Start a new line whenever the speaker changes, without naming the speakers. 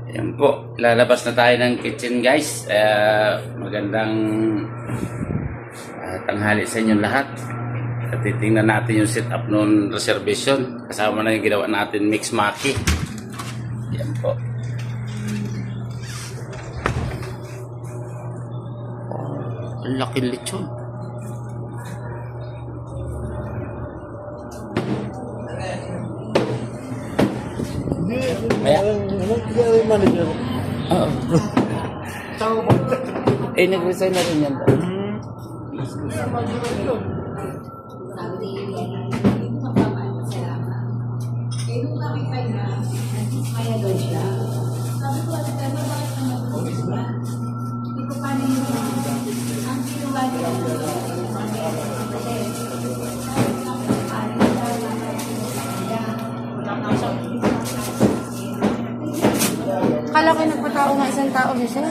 Ayan po, lalabas na tayo ng kitchen guys. Magandang tanghali sa inyong lahat. At titingnan natin yung setup ng reservation. Kasama na yung ginawa natin mix maki. Ayan po. Ang laki lechon. Kaya? Oo. Nag-resign na rin yan.
Kala ko nagpatao nga isang tao siya.